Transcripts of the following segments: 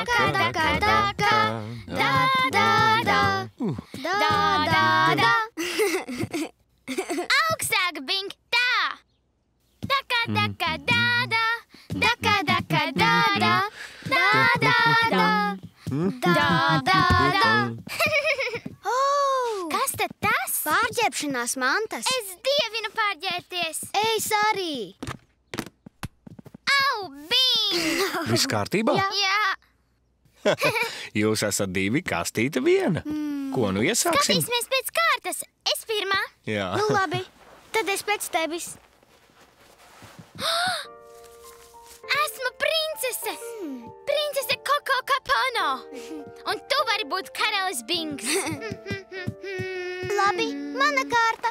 daka, daka, daka, da, da, da, da, da, da. Augstāk, Bing, tā. Daka, daka, da, da, daka, daka, da, da, da, da, da, da, da, da. Kas tad tas? Pārģērbšanās mantas. Es dievinu pārģērties. Es arī. Au, Bing! Viss kārtībā? Jā. Jūs esat divi, kastīte viena. Ko nu iesāksim? Skatīsimies pēc kārtas. Es pirmā. Jā. Nu labi, tad es pēc tevis. Esmu princese. Princese Koko Kapono. Un tu vari būt karalis Bings. Labi, mana kārta.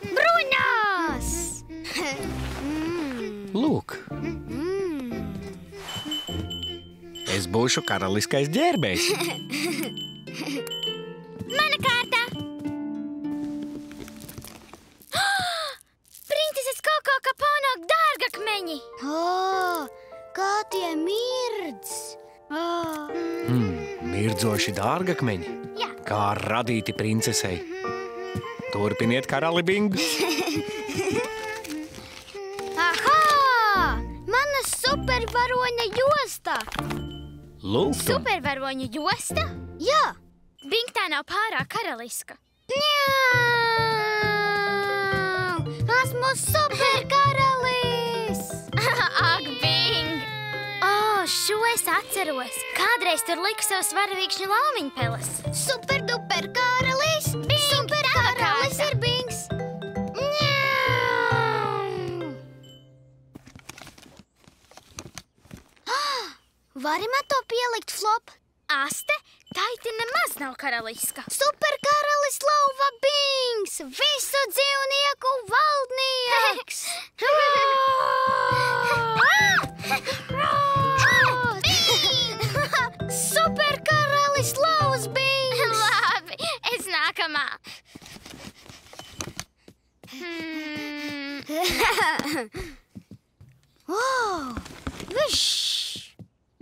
Bruņās! Lūk. Es būšu karaliskais ģērbējs. Mana kārta! Princeses Koko Kapono dārgakmeņi! Kā tie mirdz! Mirdzoši dārgakmeņi. Jā. Kā radīti princesei. Turpiniet, karali Bing. Aha! Mana supervaroņa josta! Lūk, tu. Supervaroņu josta? Jā! Bing, tā nav pārāk karaliska. Esmu superkaralis! Ak, Bing! Šo es atceros. Kādreiz tur liku savus varavīkšņu laumiņpeles. Superduper karalis! Bing, Superkaralis ir Bings! Vari man to pielikt, Flop? Aste, taiti nemaz nav karaliska. Superkaralis Lauva Bings! Visu dzīvnieku valdnieks! Superkaralis Lauvas Bings! Labi, es nākamā.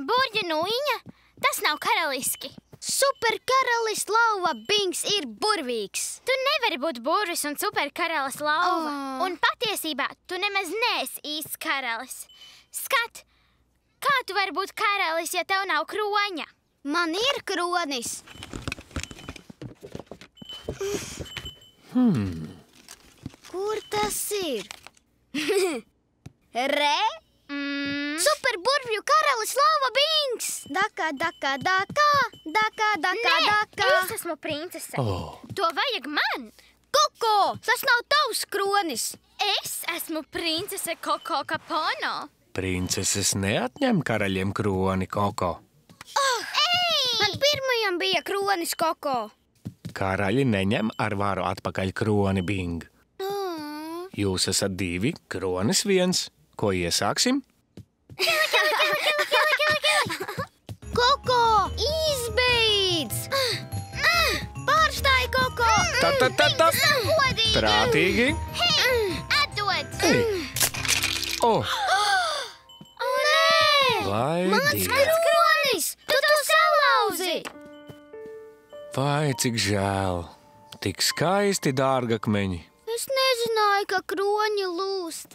Burģu nūjiņa? Tas nav karaliski. Superkaralis Lauva Bings ir burvīgs. Tu nevari būt burvis un superkaralis Lauva. Un patiesībā tu nemaz neesi īsts karalis. Skat, kā tu vari būt karalis, ja tev nav kroņa? Man ir kronis. Kur tas ir? Re? Superburvju karalis Lauva Bings! Daka, daka, daka, daka, daka, daka. Es esmu princese. Oh. To vajag man. Koko, tas nav tavs kronis. Es esmu princese Koko Kapono. Princeses neatņem karaļiem kroni, Koko. Man pirmajam bija kronis, Koko. Karaļi neņem ar varu atpakaļ kroni, Bing. Jūs esat divi, kronis viens. Ko iesāksim? Koko, izbeidz! Pārstāj, Koko! Ta. Godīgi! Prātīgi. Atdod! Oh, Nē! vai Mans Dievs. kronis! Tu to salauzi! Vai cik žēl. Tik skaisti dārgakmeņi. Es nezināju, ka kroņi lūst.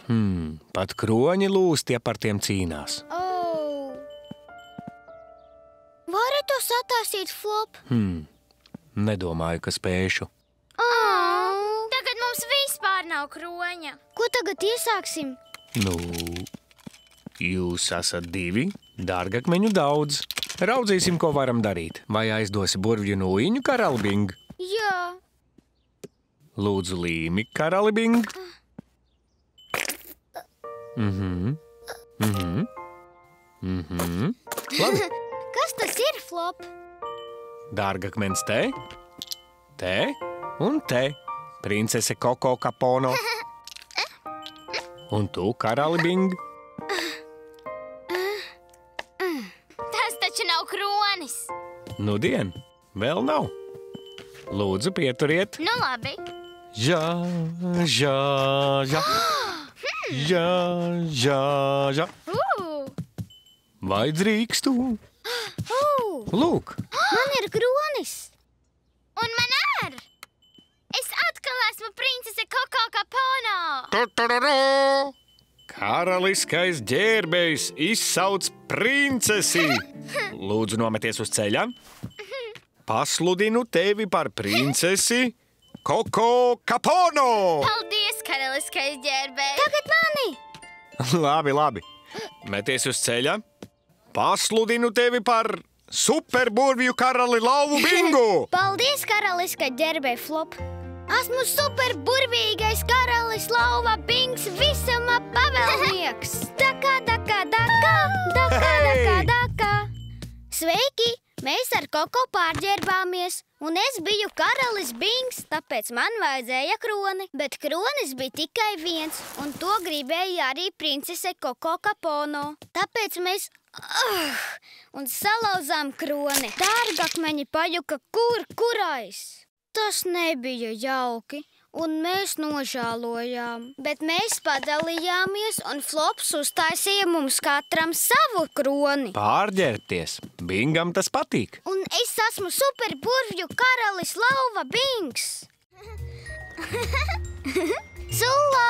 Pat kroņi lūst, ja par tiem cīnās. Vari to sataisīt, Flop? Nedomāju, ka spēšu. Tagad mums vispār nav kroņa. Ko tagad iesāksim? Nu, jūs esat divi, dārgakmeņu daudz. Raudzīsim, ko varam darīt. Vai aizdosi burvju nūjiņu, karali Bing? Jā. Lūdzu, līmi, karali Bing. Labi. Kas tas ir, Flop? Dārgakmens te, te un te. Princese Koko Kapono. Un tu, karali Bing. Tas taču nav kronis. Nudien, vēl nav. Lūdzu, pieturiet. Nu labi. Jā. Jā. Vai drīkstu? Lūk! Man ir kronis! Un man ar! Es atkal esmu princese Koko Kapono! Karaliskais ģērbējs izsauc princesi! Lūdzu, nometies uz ceļa. Pasludinu tevi par princesi Koko Kapono! Paldies, karaliskais ģērbējs! Tagad mani! Labi. Meties uz ceļa. Pasludinu tevi par superburvju karali Lauvu Bingu! Paldies, karaliskā ģērbēja Flop! Esmu superburvīgais karalis Lauva Bings visuma pavēlnieks! Daka! Sveiki! Mēs ar Koko pārģērbāmies, un es biju karalis Bings, tāpēc man vajadzēja kroni. Bet kronis bija tikai viens, un to gribēja arī princese Koko Kapono. Tāpēc mēs un salauzām kroni. Dārgakmeņi pajuka kurais. Tas nebija jauki, un mēs nožēlojām. Bet mēs padalījāmies, un Flops uztaisīja mums katram savu kroni. Pārģērbties. Bingam tas patīk. Un es esmu superburvju karalis Lauva Bings. Sula!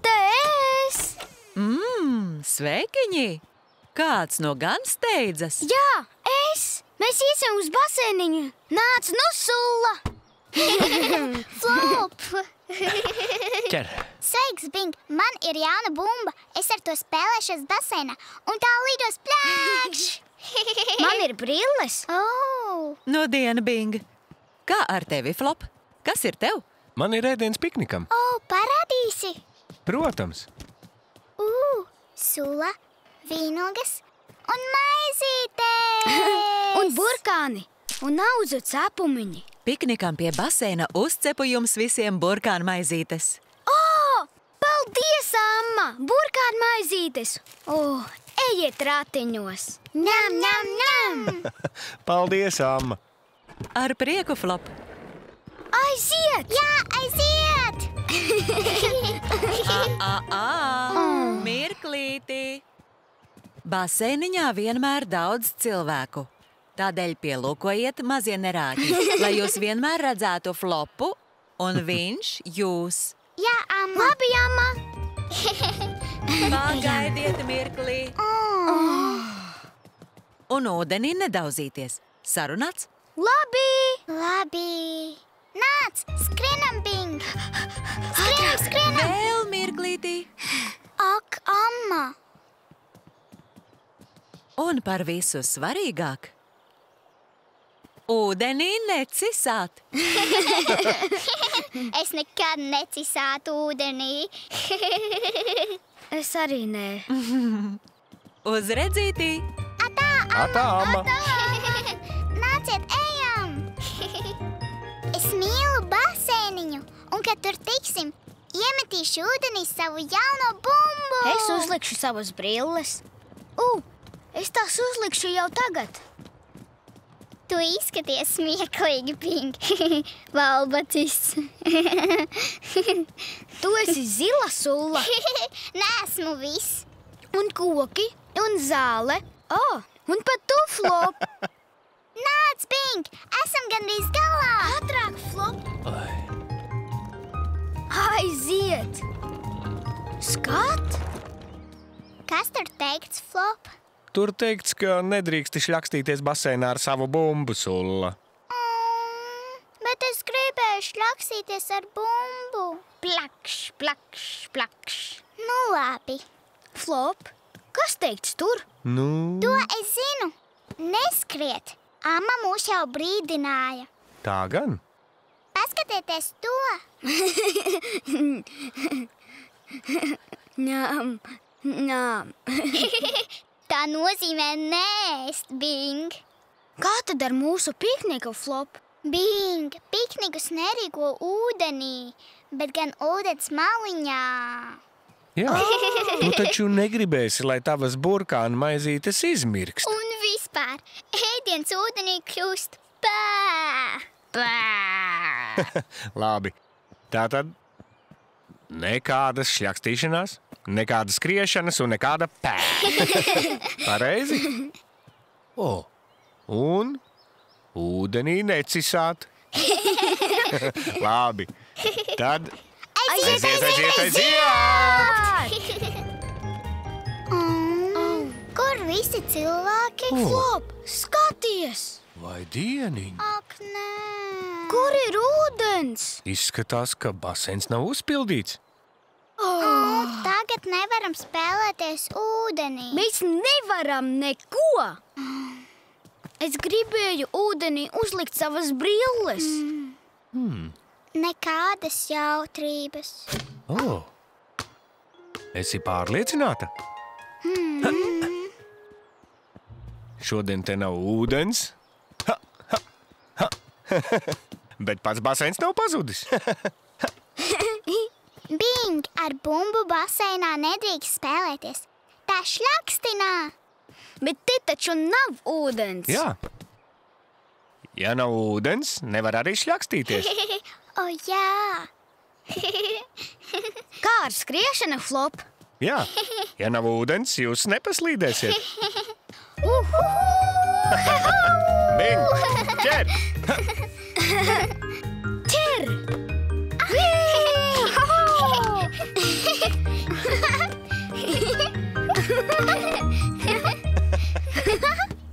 Te es! Sveikiņi! Kāds no gan steidzas? Jā, es! Mēs iesim uz basēniņu. Nāc, nu, Sula! Flop! Ķer. Sveiks, Bing! Man ir jauna bumba. Es ar to spēlēšos basēnā, un tā lidos plēkš! Man ir brilles. Nodiena, Bing! Kā ar tevi, Flop? Kas ir tev? Man ir ēdiens piknikam. Parādīsi! Protams. Sula, vīnogas un maizīte! Un burkāni, un auzu cepumiņi. Piknikam pie basēna uzcepu jums visiem burkānu maizītes. Paldies, amma! Burkānu maizītes! Ejiet ratiņos! Ņem! Paldies, amma! Ar prieku, Flop! Aiziet! Jā, aiziet! Mirklīti! Basēniņā vienmēr daudz cilvēku. Tādēļ pielūkojiet mazie nerāķi, lai jūs vienmēr redzētu Flopu un viņš jūs. Jā, amma! Labi, amma! Pagaidiet mirklī! Un ūdenī nedauzīties. Sarunāts? Labi! Nāc, skrienam, Bing! Skrienam! Vēl mirklītī! Ak, amma! Un par visu svarīgāk. Ūdenī necisāt. Es nekad necisātu ūdenī. Es arī nē. Uz redzītī! Atā, amma! Nāciet, ejam! Es mīlu basēniņu, un, kad tur tiksim, iemetīšu ūdenī savu jauno bumbu! Es uzlikšu savas brilles. Es tās uzlikšu jau tagad. Tu izskaties smieklīgi, Bing. Valbacis. Tu esi zila, Sula. Nesmu viss. Un koki, un zāle. Un pat tu, Flop. Nāc, Bing! Esam gandrīz galā! Ātrāk, Flop. Aiziet! Skat! Kas tur teikts, Flop? Tur teikts, ka nedrīksti šļakstīties basēnā ar savu bumbu, Sulla. Bet es gribēju šļakstīties ar bumbu. Plakš, plakš, plakš. Nu, labi. Flop, kas teikts tur? To es zinu. Neskriet. Amma mūs jau brīdināja. Tā gan? Paskatieties to. Ņām. Tā nozīmē nēst, Bing. Kā tad ar mūsu pikniku, Flop? Bing, piknikus nerīko ūdenī, bet gan ūdens maliņā. Jā, tu taču negribēsi, lai tavas burkānu maizītes izmirkst. Un vispār, ēdiens ūdenī kļūst Labi, tātad nekādas šļakstīšanās, Nekāda skriešanas un nekāda Pareizi? Un ūdenī necisāt. Labi. Tad aiziet! Kur visi cilvēki? Flop, skaties! Vai dieniņ? Ak, nē. Kur ir ūdens? Izskatās, ka basēns nav uzpildīts. Tagad nevaram spēlēties ūdenī. Mēs nevaram neko! Es gribēju ūdenī uzlikt savas brilles. Nekādas jautrības. Esi pārliecināta? Šodien te nav ūdens. Bet pats basēns nav pazudis. Bing, ar bumbu baseinā nedrīkst spēlēties. Tā šļakstinā. Bet te taču nav ūdens. Jā. Ja nav ūdens, nevar arī šļakstīties. O, jā. Kā ar skriešanu, Flop? Jā. Ja nav ūdens, jūs nepaslīdēsiet. Bing, ķer! Ķer!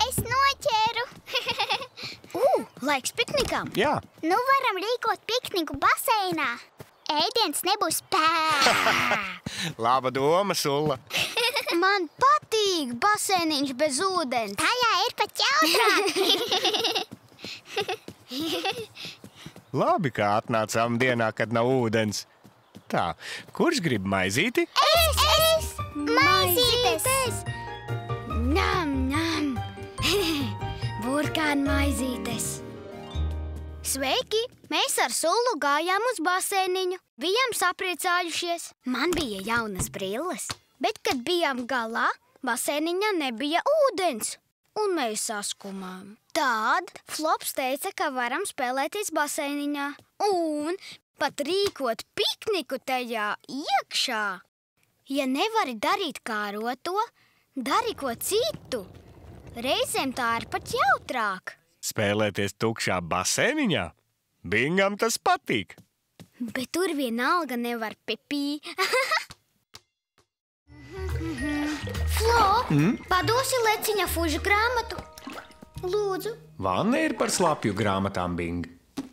Es noķēru. Laiks piknikam. Jā. Nu varam rīkot pikniku baseinā. Ēdiens nebūs Laba doma, Sulla. Man patīk basēniņš bez ūdens. Tajā ir pat jautrāk. Labi, kā atnācām dienā, kad nav ūdens. Tā, kurš grib maizīti? Es! Maizītes! Nam! Burkānu maizītes. Sveiki! Mēs ar Sulu gājām uz basēniņu. Bijām sapriecājušies. Man bija jaunas brilles. Bet, kad bijām galā, basēniņā nebija ūdens. Un mēs saskumām. Tad Flops teica, ka varam spēlēties basēniņā. Un pat rīkot pikniku tajā iekšā. Ja nevari darīt kāroto, dari ko citu. Reizēm tā ir pat jautrāk. Spēlēties tukšā basēniņā? Bingam tas patīk. Bet tur vienalga nevar pipī. Flop, padosi Leciņa fužu grāmatu. Lūdzu. Vanna ir par slapju grāmatām, Bing.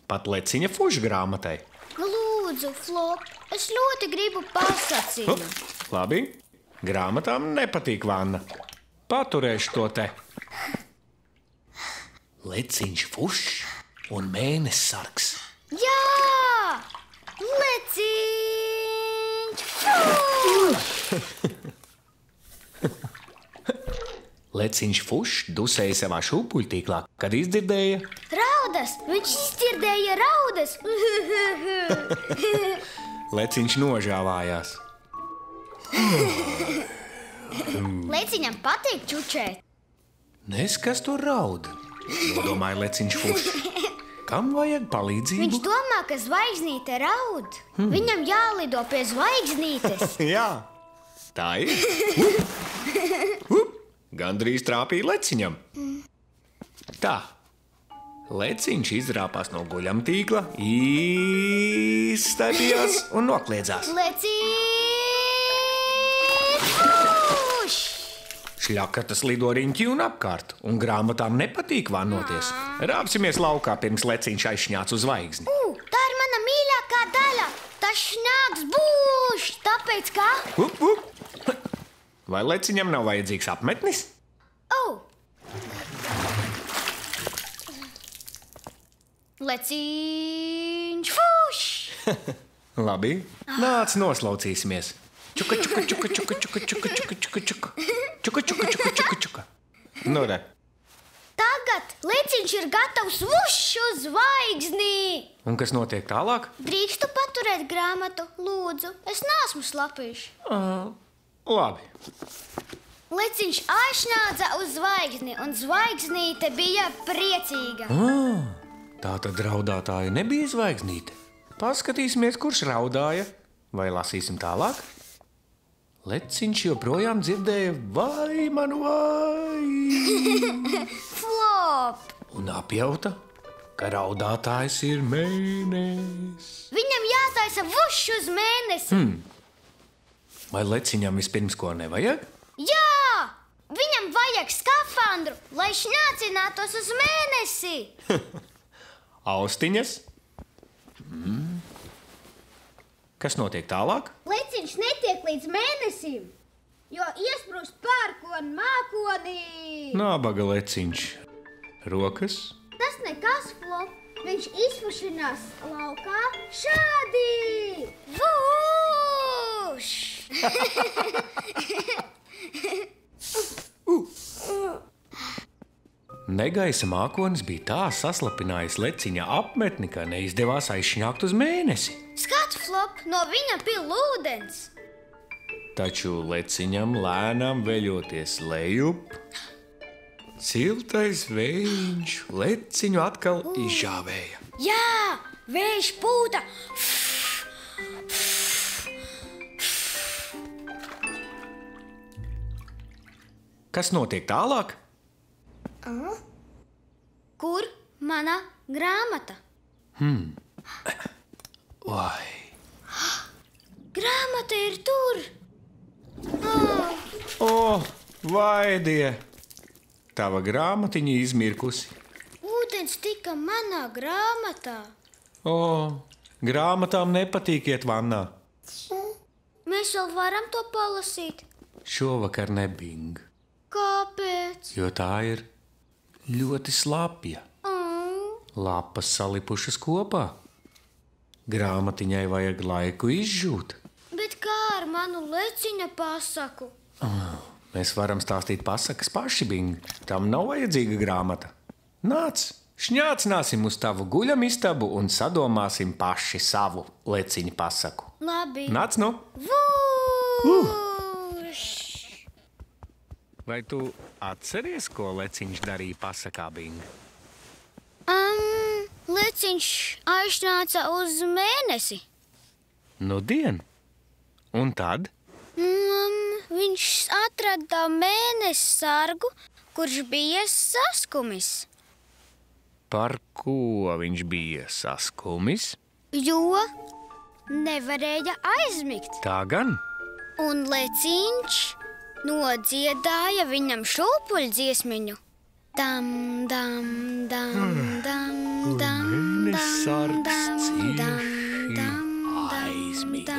Pat Leciņa fužu grāmatai. Lūdzu, Flop, es ļoti gribu pasaciņu. Labi, grāmatām nepatīk Vanna. Paturēšu to te. Leciņš fušs un mēnesis sargs. Jā! Leciņš fušs! Leciņš fušs dusēja savā šūpuļtīklā, kad izdzirdēja. Raudas! Viņš izdzirdēja raudas! Leciņš nožāvājās. Leciņam patīk čučēt. Nes, kas tur raud? Nodomāja Leciņš fušs. Kam vajag palīdzību? Viņš domā, ka zvaigznīte raud. Viņam jālido pie zvaigznītes. Jā, tā ir. Gandrīz trāpīja Leciņam. Tā, Leciņš izrāpās no guļamtīkla, izstaipījās un nokliedzās. Leciņš fušs! Šļakatas lido riņķi un apkārt, un grāmatām nepatīk vannoties. Rāpsimies laukā, pirms Leciņš aizšņāc uz zvaigzni. Tā ir mana mīļākā daļa! Tas šņāks būš! Tāpēc kā? Vai Leciņam nav vajadzīgs apmetnis? Leciņš fušs! Labi, nāc noslaucīsimies. Čuka, čuka, čuka, čuka, čuka, čuka, čuka, čuka, čuka. Čuka, čuka, čuka, čuka, čuka. Nu, re. Tagad Leciņš ir gatavs vušs uz zvaigzni! Un kas notiek tālāk? Drīkstu paturēt grāmatu, lūdzu. Es neesmu slapīšs. Labi. Leciņš aizšņādza uz zvaigzni, un zvaigznīte bija priecīga. Tā tad raudātāja nebija zvaigznīte. Paskatīsimies, kurš raudāja. Vai lasīsim tālāk? Leciņš joprojām dzirdēja vai manu vai. Flop! Un apjauta, ka raudātājs ir mēnesis. Viņam jātaisa vušs uz mēnesi. Vai leciņam vispirms ko nevajag? Jā! Viņam vajag skafandru, lai šņācinātos uz mēnesi. Austiņas? Kas notiek tālāk? Leciņš netiek līdz mēnesim, jo iesprūst pērkoni mākonī. Nabaga leciņš. Rokas? Tas nekas, Flop. Viņš izfušinās laukā šādi. Vuš! Negaisa mākonis bija tā saslapinājis leciņa apmetni, ka neizdevās aizšņākt uz mēnesi. Skat, Flop, no viņa pil ūdens. Taču leciņam lēnām veļoties lejup, siltais vējiņš leciņu atkal izžāvēja. Jā, vējš pūta. Kas notiek tālāk? Kur mana grāmata? Vai, Grāmata ir tur. vaidie! Tava grāmatiņa izmirkusi. Ūdens tika manā grāmatā. Grāmatām nepatīk iet vannā. Mēs vēl varam to palasīt. Šovakar nebing, Kāpēc? jo tā ir ļoti slapja. Lapas salipušas kopā. Grāmatiņai vajag laiku izžūt. Bet kā ar manu leciņa pasaku? Mēs varam stāstīt pasakas paši, Bing. Tam nav vajadzīga grāmata. Nāc, šņācināsim uz tavu guļamistabu un sadomāsim paši savu leciņa pasaku. Labi. Nāc nu! Vuš! Vai tu atceries, ko leciņš darīja pasakā, Bing? Leciņš aizņāca uz mēnesi. Nudien. Un tad? Viņš atrada mēnesi sargu, kurš bija saskumis. Par ko viņš bija saskumis? Jo nevarēja aizmigt. Tā gan. Un leciņš nodziedāja viņam šūpuļdziesmiņu. Dam, dam, dam, dam, dam, Mēnesargs dam, cieši aizmiga.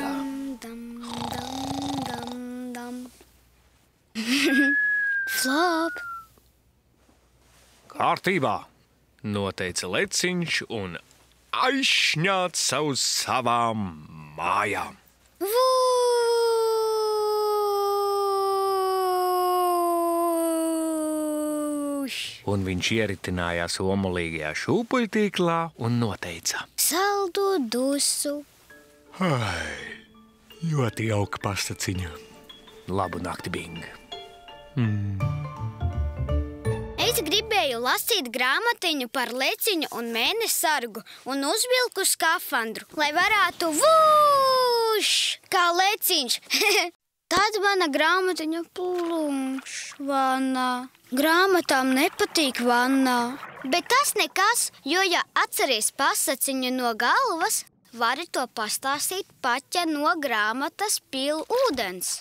Flop! Kārtībā, noteica leciņš un aizšņāca uz savām mājām. Un viņš ieritinājās omulīgajā šūpuļtīklā un noteica: Saldu dusu! Ļoti jauka pastaciņa. Labu nakti, Bing. Es gribēju lasīt grāmatiņu par leciņu un mēnesi sargu un uzvilku skafandru, lai varētu vuš, kā leciņš. Tad mana grāmatiņa plumš vannā. Grāmatām nepatīk vannā. Bet tas nekas, jo ja atceries pasaciņu no galvas, vari to pastāstīt pat, ja no grāmatas pil ūdens.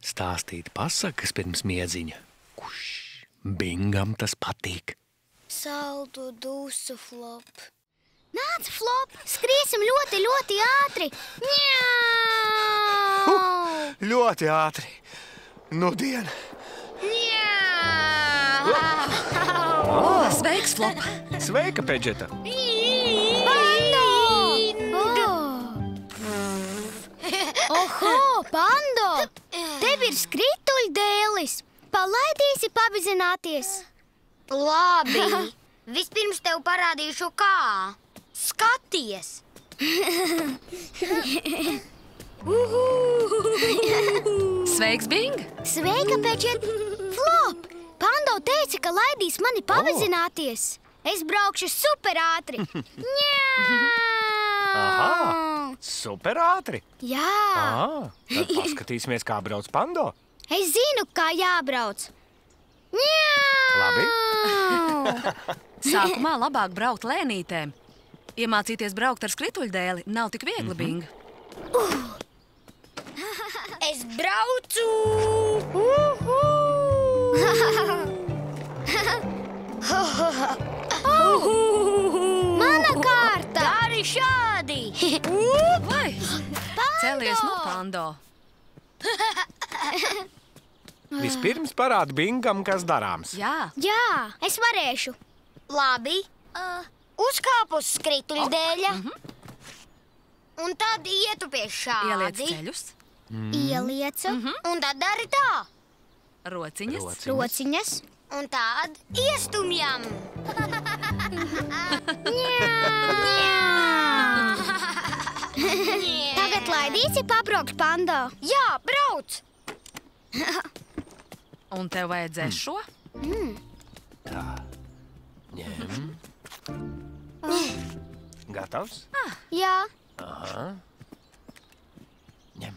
Stāstīt pasakas pirms miedziņa. Bingam tas patīk. Saldu dusu, Flop. Nāc, Flop, skriesim ļoti, ļoti ātri. Ņau! Ļoti ātri. Nudien. Sveiks, Flop! Sveika, Pedžeta. Oho, Pando! Tev ir skrituļdēlis. Palaidīsi pavizināties. Labi. Vispirms tev parādīšu kā. Skaties! Sveiks, Bing! Sveika, Pečet! Flop! Pando teica, ka laidīs mani pavizināties. Es braukšu super ātri. Ņau! Super ātri! Jā, Tad paskatīsimies, kā brauc Pando. es zinu, kā jābrauc. Jā! Labi? Sākumā labāk braukt lēnītēm. Iemācīties braukt ar skrituļdēli nav tik viegli, Bing. Es braucu! Mana kārta! Dari šādi! Vai? Cēlies no Pando. Vispirms parādi Bingam, kas darāms. Jā, Jā, es varēšu. Labi. Uzkāpu uz skrituļdēļa. Un tad ietu pie ieliec šādi. ceļus, Ieliecu Un tad dari tā. rociņas. rociņas. Un tad iestumjam. Tagad laidīsi pabraukt Pando. Jā, brauc. Un tev vajadzēs šo? Ņem. Gatavs? Jā, Ņem.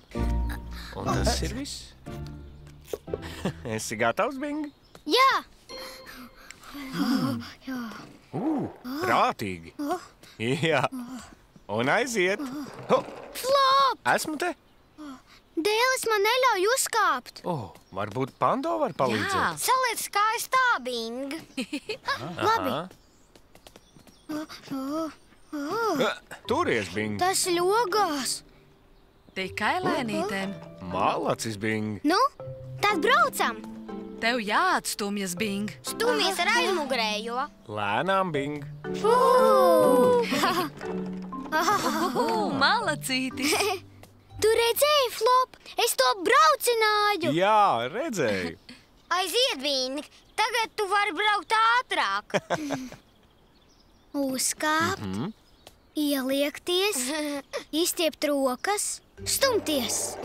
Un tas ir viss. Esi gatavs, Bing? jā. Prātīgi. Jā. Un aiziet. Ho, Flop! esmu te. Dēlis man neļauj uzkāpt. Varbūt Pando var palīdzēt. Saliec kājas tā, Bing. Labi, Turies, Bing. tas ļogās. Tikai lēnītēm. Malacis, Bing. Nu, tad braucam. Tev jāatstumjas, Bing. Stumies ar aizmugurējo. Lēnām, Bing. Malacītis. Tu redzēji, Flop? Es to braucināju. Jā, redzēju. Aiziet, Bing. Tagad tu vari braukt ātrāk. Uzkāpt, ieliekties, izstiept rokas, stumties.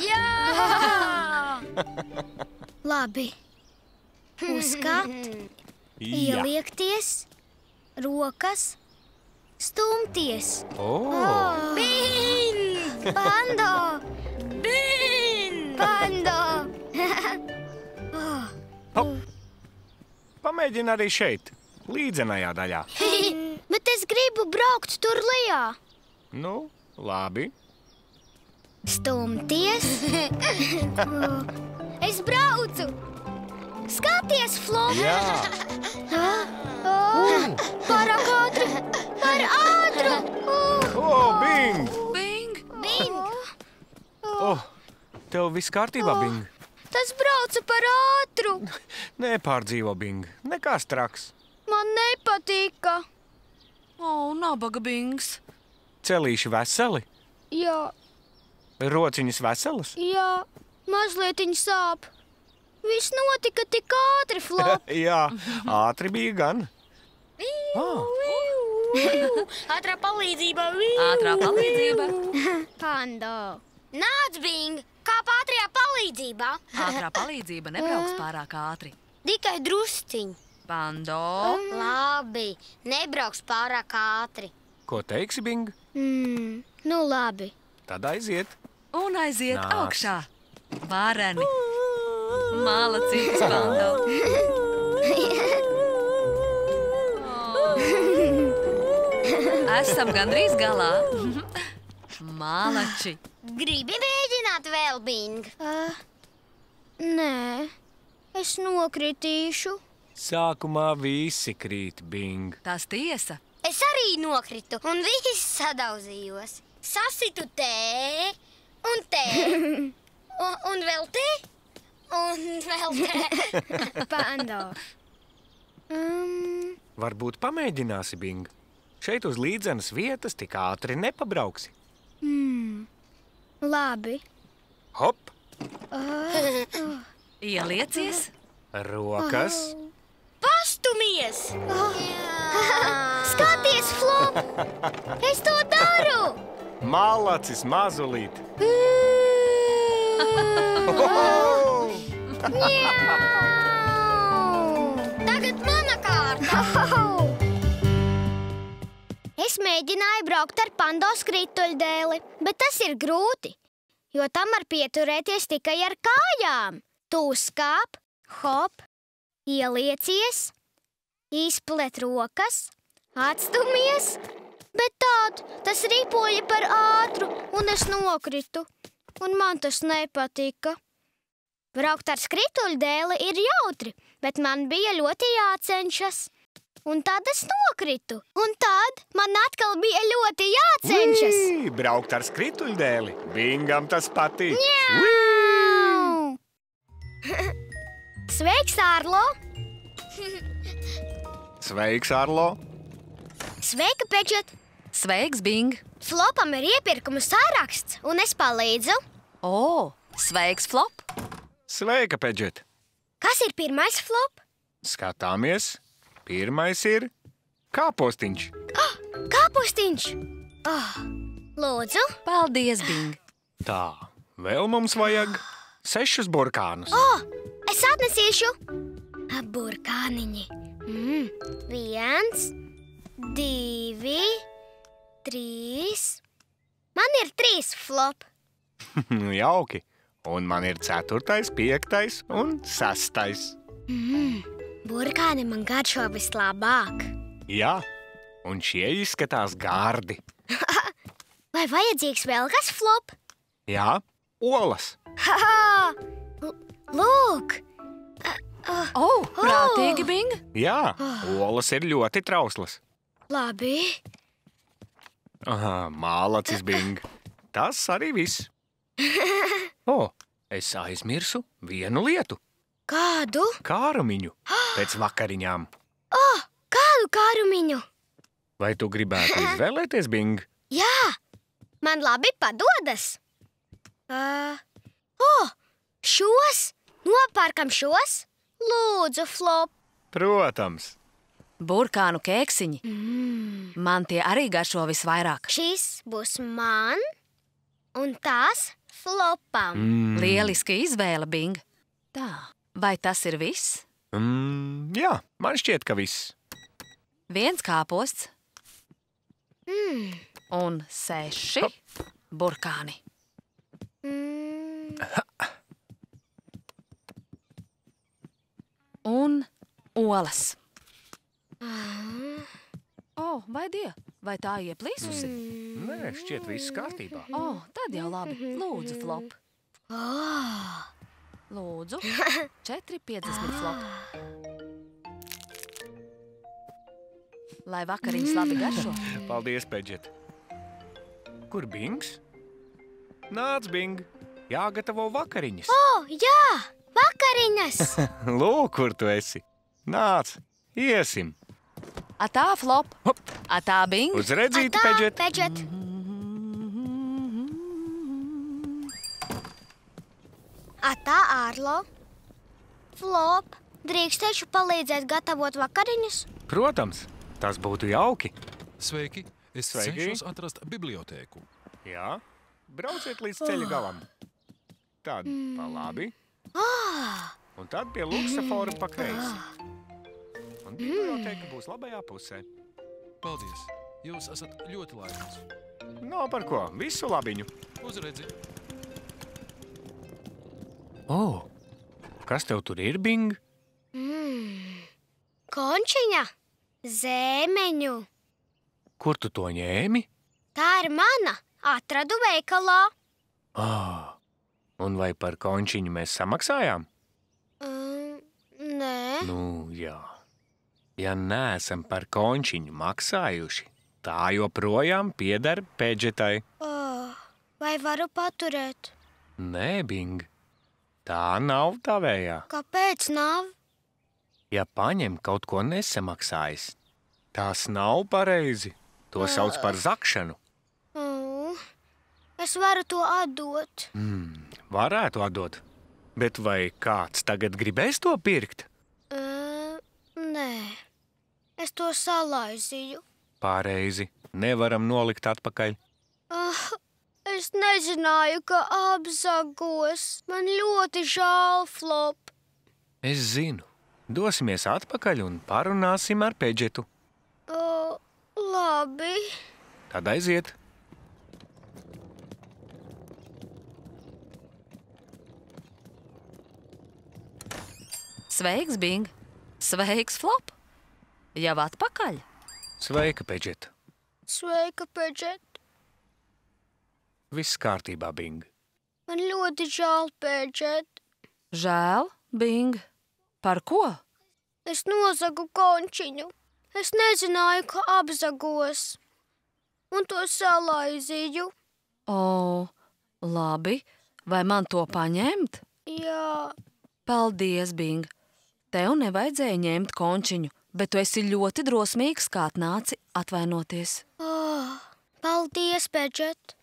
Jā! Labi. Uzkāpt, Jā. ieliekties, rokas, stumties. Pando! Pando! Pamēģini arī šeit, līdzenajā daļā. Bet es gribu braukt tur lejā. Nu, labi. Stumties. Es braucu. Skaties, Flop! Jā, Pārāk ātri! Par ātru! Bing! Bing. Tev viss kārtībā, Bing. Tas brauca par ātru! Nepārdzīvo, Bing. Nekas traks. Man nepatika. Nabaga Bings. Celīši veseli, Jā, rociņas veselas. jā, mazlietiņ sāp. Viss notika tik ātri, Flop. Jā, ātri bija gan. Ātrā palīdzība. Ātrā palīdzība. Pando. Nāc, Bing. Kāp ātrajā palīdzībā. Ātrā palīdzība nebrauks pārāk ātri. Tikai drusciņ. Pando. Labi. Nebrauks pārāk ātri. Ko teiksi, Bing? Nu labi. Tad aiziet. Un aiziet Nāc. augšā. Vareni. Malacītis, Pando. Esam gandrīz galā. Malači. Gribi mēģināt vēl, Bing? Nē, es nokritīšu. Sākumā visi krīt, Bing. Tas tiesa. Es arī nokritu un viss sadauzījos. Sasitu te un te. Un vēl te. Un vēl te. Pando. Varbūt pamēģināsi, Bing. Šeit uz līdzenas vietas tik ātri nepabrauksi. Labi. Hop, Ieliecies. rokas. Pastumies! Skaties, Flop! Es to daru! Malacis mazulīt. Tagad mana kārta. Es Es mēģināju braukt ar pando skrituļdēli, bet tas ir grūti, jo tam var pieturēties tikai ar kājām. Tu uzkāp, hop, ieliecies, izplet rokas, atstumies, bet tas ripoja par ātru, un es nokritu, un man tas nepatika. Braukt ar skrituļdēli ir jautri, bet man bija ļoti jācenšas. Un tad es nokritu, un tad man atkal bija ļoti jācenšas. Braukt ar skrituļdēli. Bingam tas patīk. Sveiks, Arlo! Sveiks, Arlo! Sveika, Pečet! Sveiks, Bing! Flopam ir iepirkumu saraksts, un es palīdzu. Sveiks, Flop! Sveika, Pedžet! Kas ir pirmais, Flop? Skatāmies. Pirmais ir kāpostiņš. Kāpostiņš! Lūdzu! Paldies, Bing! Tā, vēl mums vajag 6 burkānus. Es atnesīšu! Burkāniņi. 1, 2, 3. Man ir 3, Flop. Jauki. Un man ir 4., 5. un 6. Burkāni man garšo vislabāk. Jā, un šie izskatās gardi. Vai vajadzīgs vēl kas, Flop? Jā, olas. Lūk! Prātīgi, Bing! Jā, olas ir ļoti trauslas. Labi. Mālacis, Bing. Tas arī viss. Es aizmirsu vienu lietu. Kādu? Kārumiņu pēc vakariņām. Kādu kārumiņu? Vai tu gribētu izvēlēties, Bing? Jā, man labi padodas. Šos? Nopērkam šos? Lūdzu, Flop. Protams. Burkānu kēksiņi. Man tie arī garšo visvairāk. Šis būs man, un tās Flopam. Lieliska izvēle, Bing. Tā, vai tas ir viss? Jā, man šķiet, ka viss. 1 kāposts. Un 6 burkāni. Un olas. Vai vai tā ieplīsusi? Nē, šķiet viss kārtībā. Tad jau labi. Lūdzu, Flop. Lūdzu, 4,50 Flop. Lai vakariņas labi garšo. Paldies, Pedžet. Kur Bings? Nāc, Bing. Jāgatavo vakariņas. Jā, vakariņas. Lūk, kur tu esi. Nāc, iesim. Atā, Flop. Atā, Bing. Uz redzīti, Pedžet. Pedžet. Atā, Arlo. Flop, drīkstēšu palīdzēt gatavot vakariņas? Protams, tas būtu jauki. Sveiki! Es cenšos atrast bibliotēku. Jā, brauciet līdz ceļa galam. Tad pa labi. Un tad pie luksafora pa kreisi. Un bibliotēka būs labajā pusē. Paldies! Jūs esat ļoti laimīgs. Nav par ko, visu labiņu. Uz redzi! Kas tev tur ir, Bing? Končiņa, zēmeņu. Kur tu to ņēmi? Tā ir mana. Atradu veikalā. Un vai par končiņu mēs samaksājām? Nē. Jā. Ja neesam par končiņu maksājuši, tā joprojām pieder Pedžetai. Vai varu paturēt? Nē, Bing. Tā nav tavējā. Kāpēc nav? Ja paņem kaut ko nesamaksājis, tas nav pareizi. To sauc par zakšanu. Es varu to atdot. Varētu atdot. Bet vai kāds tagad gribēs to pirkt? Nē. Es to salaizīju. Pareizi. Nevaram nolikt atpakaļ. Es nezināju, ka apzagos. Man ļoti žēl, Flop. Es zinu. Dosimies atpakaļ un parunāsim ar Pedžetu. Labi. Tad aiziet. Sveiks, Bing! Sveiks, Flop! Jau atpakaļ? Sveika, Pedžet. Sveika, Pedžet. Viss kārtībā, Bing. Man ļoti žēl, Pedžet. Žēl, Bing. Par ko? Es nozagu končiņu. Es nezināju, ka apzagos. Un to salaizīju. O, labi. Vai man to paņemt? Jā. Paldies, Bing. Tev nevajadzēja ņemt končiņu, bet tu esi ļoti drosmīgs, kā atnāci atvainoties. Paldies, Pedžet.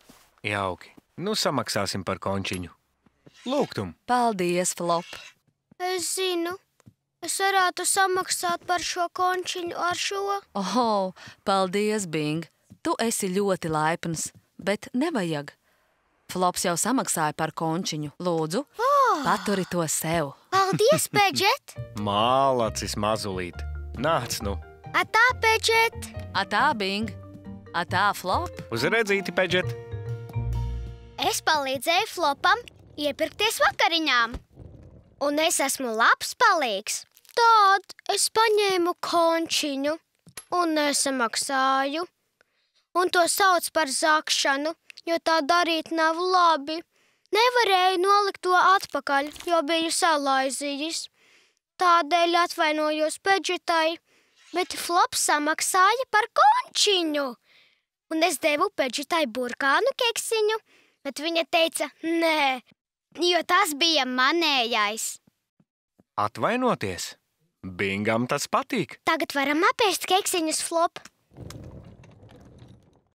Jauki. Nu samaksāsim par končiņu. Lūgtum. Paldies, Flop. Es zinu. Es varētu samaksāt par šo končiņu ar šo. Oh, paldies, Bing. Tu esi ļoti laipns, bet nevajag. Flops jau samaksāja par končiņu. Lūdzu, paturi to sev. Paldies, Pedžet. Mālacis mazulīt. Nāc nu. Atā, Pedžet. Atā, Bing. Atā, Flop. Uz redzīti, Pedžet. Es palīdzēju Flopam iepirkties vakariņām. Un es esmu labs palīgs. Tad es paņēmu končiņu un nesamaksāju. Un to sauc par zakšanu, jo tā darīt nav labi. Nevarēju nolikt to atpakaļ, jo biju salaizījis. Tādēļ atvainojos Pedžetai, bet Flops samaksāja par končiņu. Un es devu Pedžetai burkānu keksiņu, bet viņa teica nē, jo tas bija manējais. Atvainoties? Bingam tas patīk. Tagad varam apēst keksiņus, Flop.